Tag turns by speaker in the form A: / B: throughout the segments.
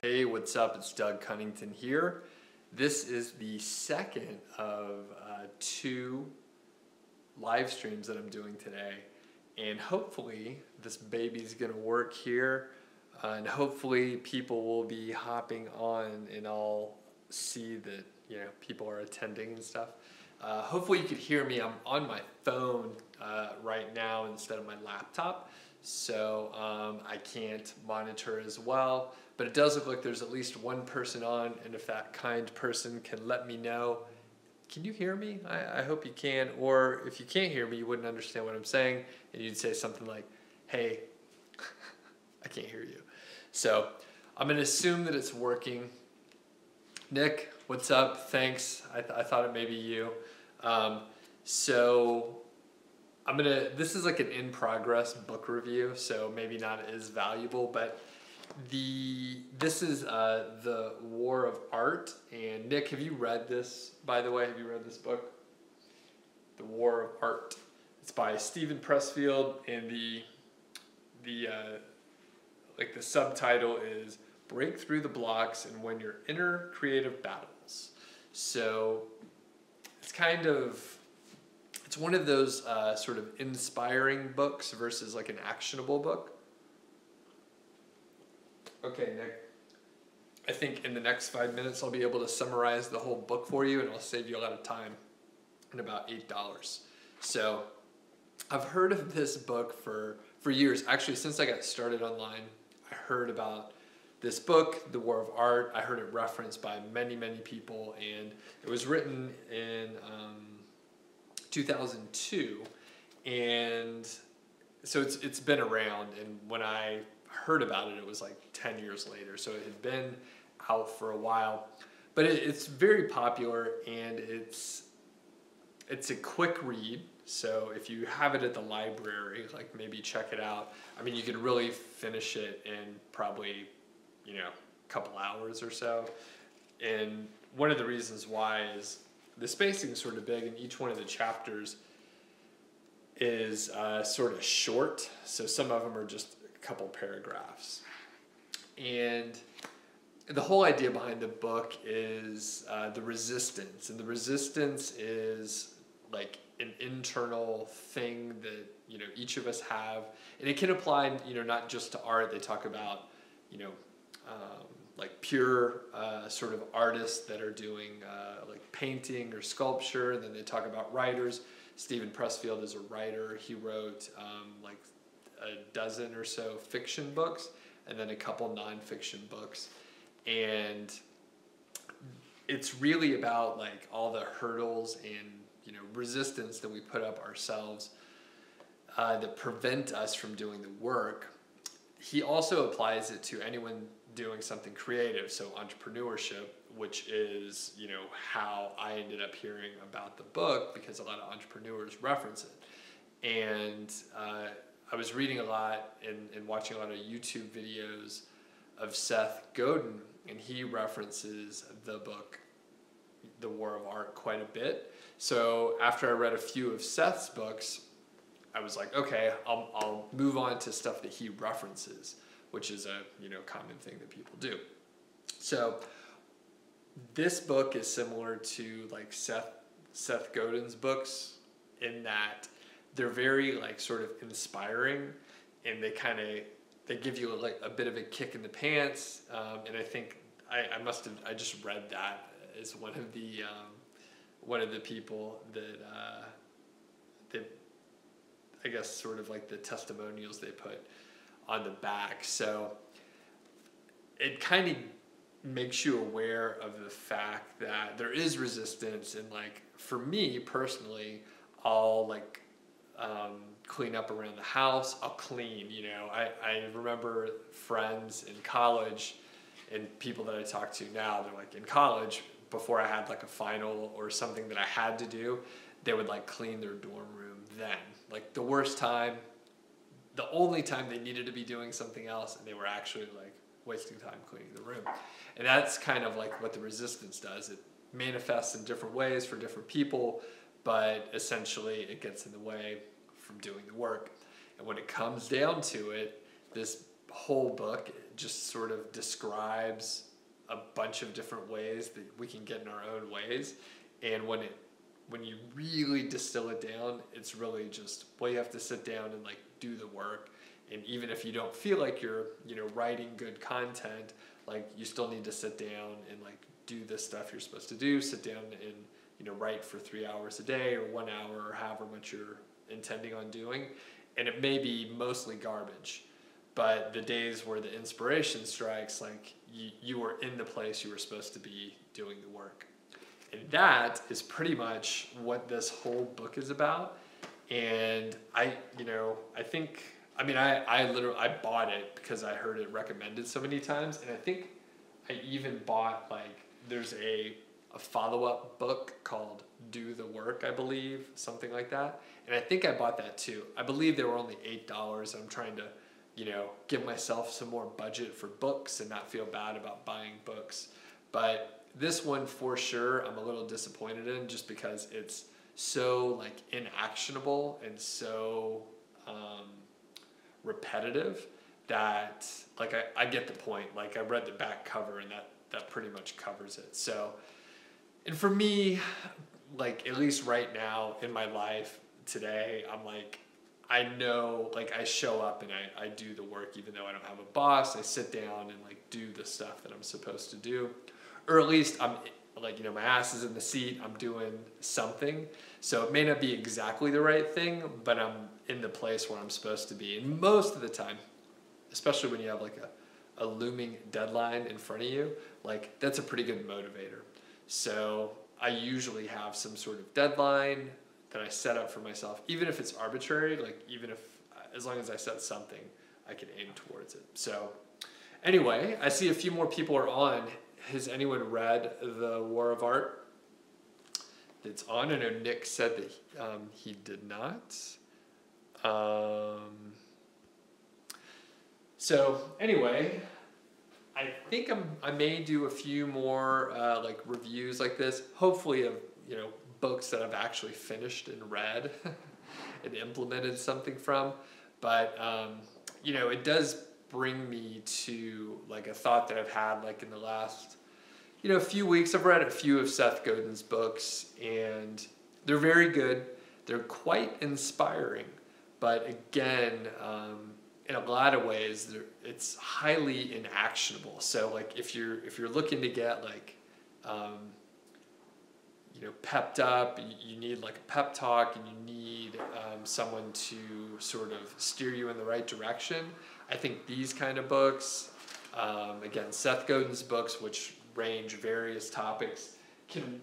A: Hey, what's up? It's Doug Cunnington here. This is the second of two live streams that I'm doing today. And hopefully this baby's gonna work here. And hopefully people will be hopping on and I'll see that people are attending and stuff. Hopefully you could hear me. I'm on my phone right now instead of my laptop. So I can't monitor as well. But it does look like there's at least one person on, and if that kind person can let me know, can you hear me? I hope you can. Or if you can't hear me, you wouldn't understand what I'm saying, and you'd say something like, hey, I can't hear you. So I'm going to assume that it's working. Nick, what's up? Thanks. I thought it may be you. So this is like an in-progress book review, so maybe not as valuable, but this is The War of Art. And Nick, have you read this, by the way? Have you read this book? The War of Art. It's by Steven Pressfield, and the subtitle is Break Through the Blocks and Win Your Inner Creative Battles. So it's one of those sort of inspiring books versus like an actionable book. Okay, Nick, I think in the next 5 minutes I'll be able to summarize the whole book for you, and I'll save you a lot of time in about $8. So I've heard of this book for years. Actually, since I got started online, I heard about this book, The War of Art. I heard it referenced by many, many people, and it was written in 2002, and so it's been around, and when I heard about it, it was like 10 years later, so it had been out for a while, but it's very popular, and it's a quick read. So if you have it at the library, like maybe check it out. I mean, you could really finish it in probably a couple hours or so. And one of the reasons why is the spacing is sort of big, and each one of the chapters is sort of short. So some of them are just a couple paragraphs. And the whole idea behind the book is the resistance. And the resistance is like an internal thing that each of us have. And it can apply not just to art. They talk about like pure sort of artists that are doing like painting or sculpture. And then they talk about writers. Steven Pressfield is a writer. He wrote like a dozen or so fiction books and then a couple nonfiction books. And it's really about like all the hurdles and resistance that we put up ourselves that prevent us from doing the work. He also applies it to anyone doing something creative, so entrepreneurship, which is how I ended up hearing about the book, because a lot of entrepreneurs reference it. And I was reading a lot and watching a lot of YouTube videos of Seth Godin, and he references the book The War of Art quite a bit. So after I read a few of Seth's books, I was like, okay, I'll move on to stuff that he references, which is a common thing that people do. So this book is similar to like Seth Godin's books in that they're very like sort of inspiring, and they give you like a bit of a kick in the pants. And I think I just read that as one of the people that I guess sort of like the testimonials they put on the back. So it kind of makes you aware of the fact that there is resistance. And like for me personally, I'll like clean up around the house. I'll clean, I remember friends in college and people that I talk to now, they're like in college, before I had like a final or something that I had to do, they would like clean their dorm room then. Like the worst time, the only time they needed to be doing something else, and they were actually like wasting time cleaning the room. And that's kind of like what the resistance does. It manifests in different ways for different people, but essentially it gets in the way from doing the work. And when it comes down to it, this whole book just sort of describes a bunch of different ways that we can get in our own ways. And when you really distill it down, it's really just, well, you have to sit down and like do the work. And even if you don't feel like you're, writing good content, like you still need to sit down and like do the stuff you're supposed to do, sit down and, write for 3 hours a day or 1 hour or however much you're intending on doing. And it may be mostly garbage, but the days where the inspiration strikes, like you were in the place you were supposed to be doing the work. And that is pretty much what this whole book is about. And I bought it because I heard it recommended so many times. And I think I even bought, like, there's a follow-up book called Do the Work, I believe, something like that. And I think I bought that too. I believe they were only $8. I'm trying to, give myself some more budget for books and not feel bad about buying books. But this one for sure I'm a little disappointed in, just because it's so like inactionable and so repetitive that like I get the point. Like I read the back cover and that pretty much covers it. So, and for me, like at least right now in my life today, I'm like, I know, like I show up and I do the work even though I don't have a boss. I sit down and like do the stuff that I'm supposed to do. Or at least I'm like, my ass is in the seat, I'm doing something. So it may not be exactly the right thing, but I'm in the place where I'm supposed to be. And most of the time, especially when you have like a looming deadline in front of you, like that's a pretty good motivator. So I usually have some sort of deadline that I set up for myself, even if it's arbitrary, like even if, as long as I set something, I can aim towards it. So anyway, I see a few more people are on. Has anyone read The War of Art? It's on. I know Nick said that he did not. So anyway, I think I may do a few more like reviews like this, hopefully of books that I've actually finished and read and implemented something from. But it does bring me to like a thought that I've had like in the last few weeks. I've read a few of Seth Godin's books and they're very good. They're quite inspiring, but again, in a lot of ways, it's highly inactionable. So like if you're looking to get like pepped up, you need like a pep talk, and you need someone to sort of steer you in the right direction. I think these kind of books, again, Seth Godin's books, which range various topics, can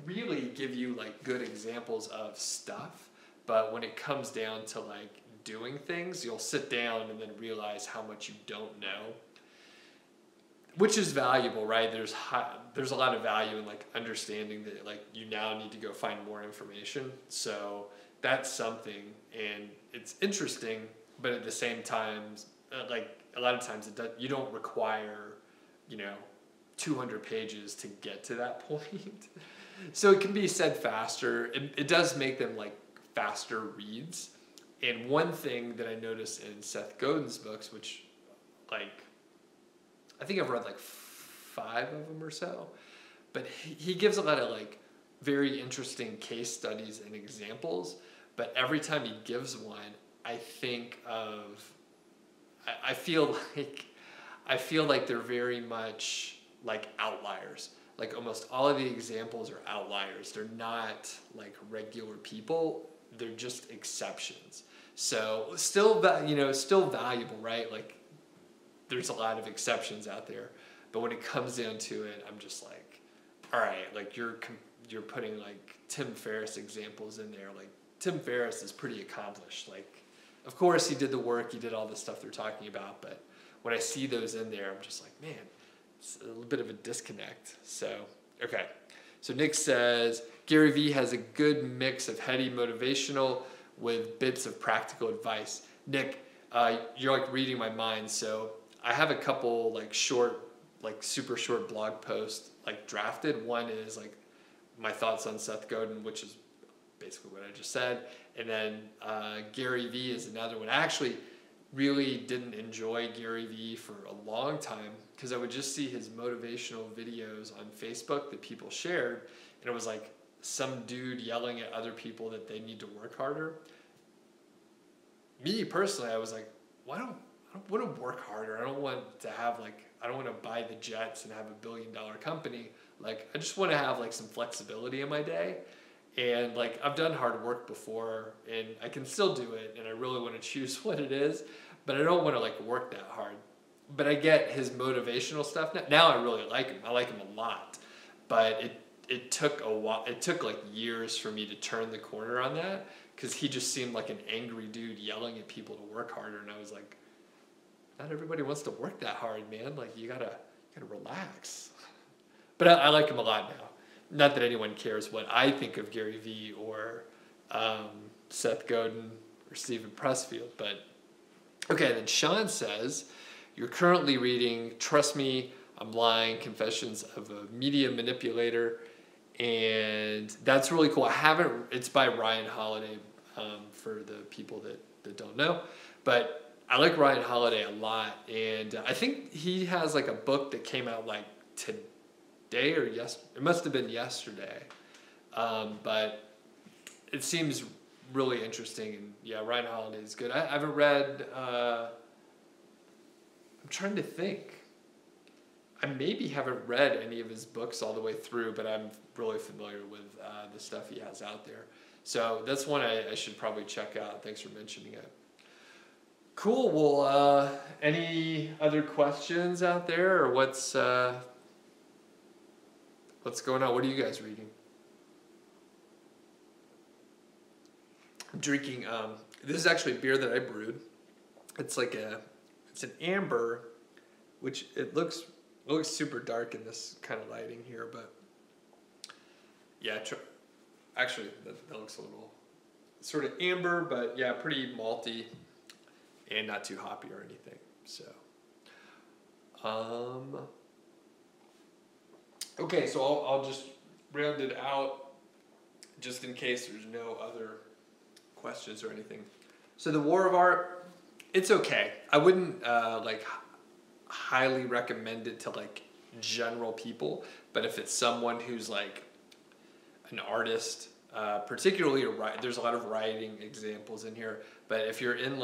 A: really give you like good examples of stuff. But when it comes down to like doing things, you'll sit down and then realize how much you don't know, which is valuable, right? There's a lot of value in like understanding that like you now need to go find more information. So that's something, and it's interesting, but at the same time, like a lot of times you don't require 200 pages to get to that point. So it can be said faster. It does make them like faster reads. And one thing that I noticed in Seth Godin's books, which like I think I've read like 5 of them or so, but he gives a lot of like very interesting case studies and examples. But every time he gives one, I feel like they're very much like outliers. Like almost all of the examples are outliers. They're not like regular people. They're just exceptions. So still valuable, right? Like there's a lot of exceptions out there, but when it comes down to it, I'm just like, all right, like you're putting like Tim Ferriss examples in there. Like Tim Ferriss is pretty accomplished. Like, of course he did the work, he did all the stuff they're talking about, but when I see those in there, I'm just like, man, it's a little bit of a disconnect. So, okay. So Nick says, Gary Vee has a good mix of heady motivational with bits of practical advice. Nick, you're like reading my mind. So I have a couple like short, like super short blog posts like drafted. One is like my thoughts on Seth Godin, which is basically what I just said. And then Gary Vee is another one. Actually, really didn't enjoy Gary Vee for a long time because I would just see his motivational videos on Facebook that people shared, and it was like some dude yelling at other people that they need to work harder. Me personally, I was like, well, I don't want to work harder. I don't want to have I don't want to buy the jets and have $1 billion company. Like, I just want to have like some flexibility in my day. And like, I've done hard work before and I can still do it. And I really want to choose what it is, but I don't want to like work that hard. But I get his motivational stuff. Now I really like him. I like him a lot, but it took a while. It took like years for me to turn the corner on that, because he just seemed like an angry dude yelling at people to work harder. And I was like, not everybody wants to work that hard, man. Like, you gotta relax. But I like him a lot now. Not that anyone cares what I think of Gary Vee or Seth Godin or Steven Pressfield. But okay, then Sean says, you're currently reading Trust Me, I'm Lying, Confessions of a Media Manipulator. And that's really cool. It's by Ryan Holiday, for the people that don't know. But I like Ryan Holiday a lot. And I think he has like a book that came out like today or yesterday. It must have been yesterday. But it seems really interesting. And yeah, Ryan Holiday is good. I haven't read, I'm trying to think. I maybe haven't read any of his books all the way through, but I'm really familiar with the stuff he has out there. So that's one I should probably check out. Thanks for mentioning it. Cool. Well, any other questions out there, or what's going on? What are you guys reading? I'm drinking. This is actually beer that I brewed. It's an amber, which it looks super dark in this kind of lighting here, but yeah, actually that looks a little sort of amber, but yeah, pretty malty and not too hoppy or anything. So, okay, so I'll just round it out just in case there's no other questions or anything. So the War of Art, it's okay. I wouldn't highly recommend it to like general people, but if it's someone who's like an artist, particularly there's a lot of writing examples in here, but if you're in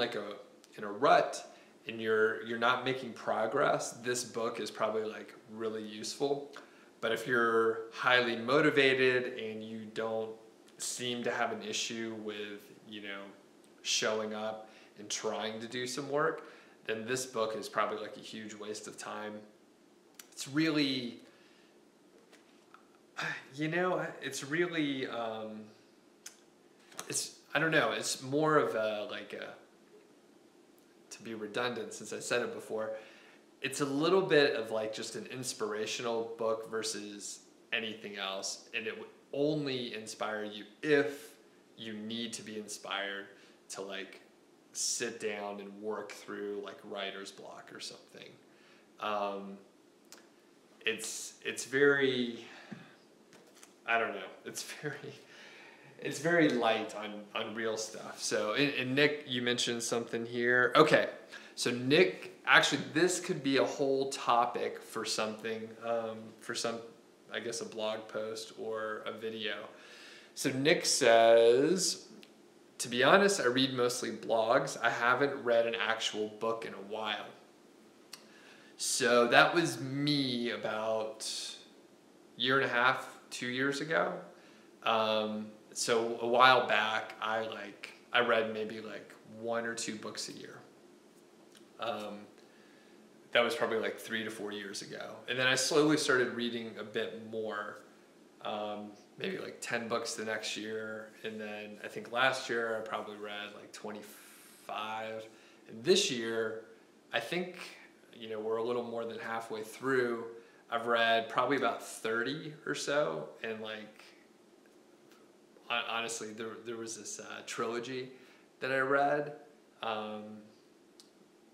A: a rut and you're not making progress, this book is probably like really useful. But if you're highly motivated and you don't seem to have an issue with, showing up and trying to do some work, then this book is probably like a huge waste of time. It's really, I don't know, it's more of to be redundant since I said it before, it's a little bit of like just an inspirational book versus anything else, and it would only inspire you if you need to be inspired to like sit down and work through like writer's block or something. It's very, I don't know, it's very light on real stuff. So, and Nick, you mentioned something here. Okay, so Nick, actually this could be a whole topic for something, I guess a blog post or a video. So Nick says, to be honest, I read mostly blogs. I haven't read an actual book in a while. So that was me about a year and a half, 2 years ago. So a while back, I read maybe like 1 or 2 books a year. That was probably like 3 to 4 years ago. And then I slowly started reading a bit more, maybe like 10 books the next year. And then I think last year I probably read like 25. And this year, I think, we're a little more than halfway through. I've read probably about 30 or so. And like, honestly, there was this trilogy that I read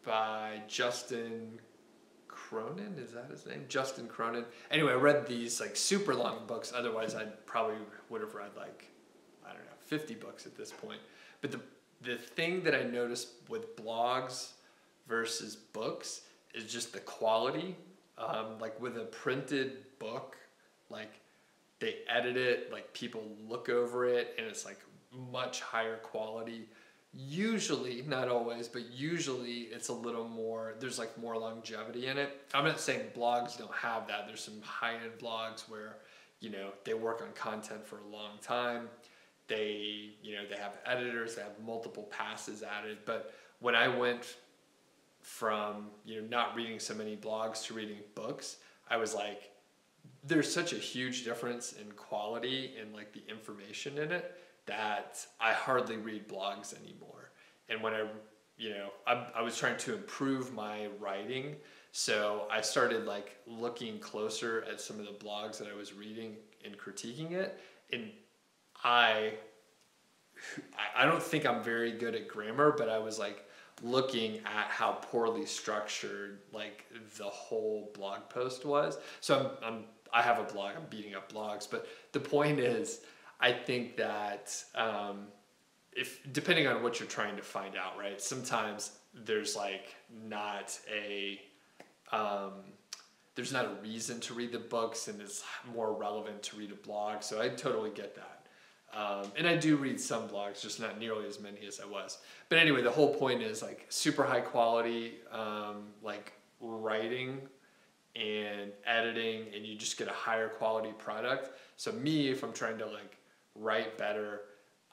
A: by Justin Cronin. Is that his name? Justin Cronin. Anyway, I read these like super long books. Otherwise, I probably would have read like, I don't know, 50 books at this point. But the thing that I noticed with blogs versus books is just the quality. Like with a printed book, like they edit it, like people look over it, and it's like much higher quality. Usually, not always, but usually it's a little more, there's like more longevity in it. I'm not saying blogs don't have that. There's some high-end blogs where, you know, they work on content for a long time. They, you know, they have editors, they have multiple passes added. But when I went from, you know, not reading so many blogs to reading books, I was like, there's such a huge difference in quality and like the information in it that I hardly read blogs anymore. And when I was trying to improve my writing, so I started like looking closer at some of the blogs that I was reading and critiquing it. And I don't think I'm very good at grammar, but I was like looking at how poorly structured like the whole blog post was. So I have a blog, I'm beating up blogs, but the point is, I think that if depending on what you're trying to find out, right? Sometimes there's like there's not a reason to read the books, and it's more relevant to read a blog. So I totally get that. And I do read some blogs, just not nearly as many as I was. But anyway, the whole point is like super high quality, like writing and editing, and you just get a higher quality product. So me, if I'm trying to like write better,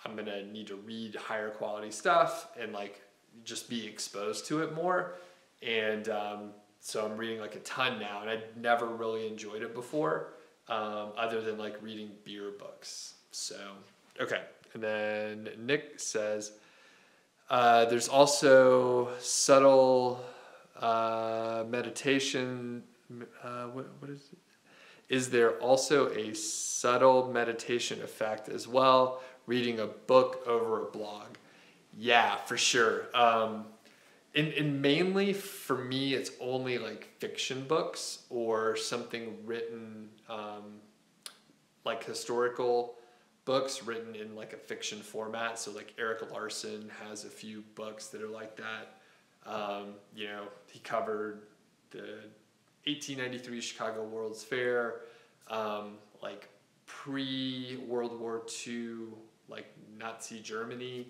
A: I'm gonna need to read higher quality stuff and like just be exposed to it more. And so I'm reading like a ton now, and I'd never really enjoyed it before, other than like reading beer books. So, okay. And then Nick says, there's also subtle meditation. What is it? Is there also a subtle meditation effect as well, reading a book over a blog? Yeah, for sure. And mainly for me, it's only like fiction books or something written, like historical books written in like a fiction format. So like Eric Larson has a few books that are like that. You know, he covered the 1893 Chicago World's Fair, like pre-World War II, like Nazi Germany,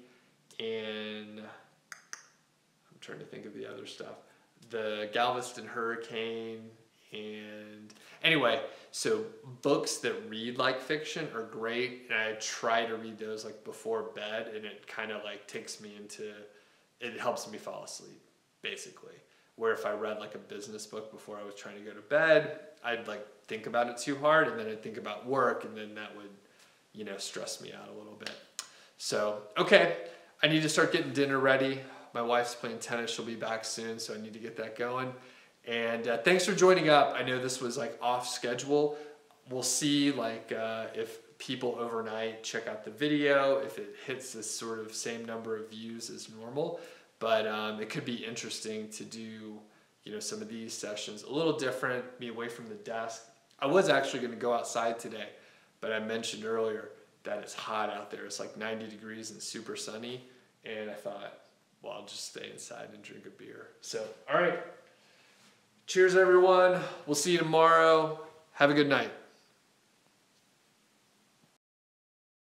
A: and I'm trying to think of the other stuff. The Galveston Hurricane, and anyway, so books that read like fiction are great, and I try to read those like before bed, and it kind of like takes me into, it helps me fall asleep, basically. Where if I read like a business book before I was trying to go to bed, I'd like think about it too hard, and then I'd think about work, and then that would, you know, stress me out a little bit. So, okay, I need to start getting dinner ready. My wife's playing tennis. She'll be back soon, so I need to get that going. And thanks for joining up. I know this was like off schedule. We'll see like if people overnight check out the video, if it hits this sort of same number of views as normal. But it could be interesting to do, you know, some of these sessions a little different, be away from the desk. I was actually going to go outside today, but I mentioned earlier that it's hot out there. It's like 90 degrees and super sunny. And I thought, well, I'll just stay inside and drink a beer. So, all right. Cheers, everyone. We'll see you tomorrow. Have a good night.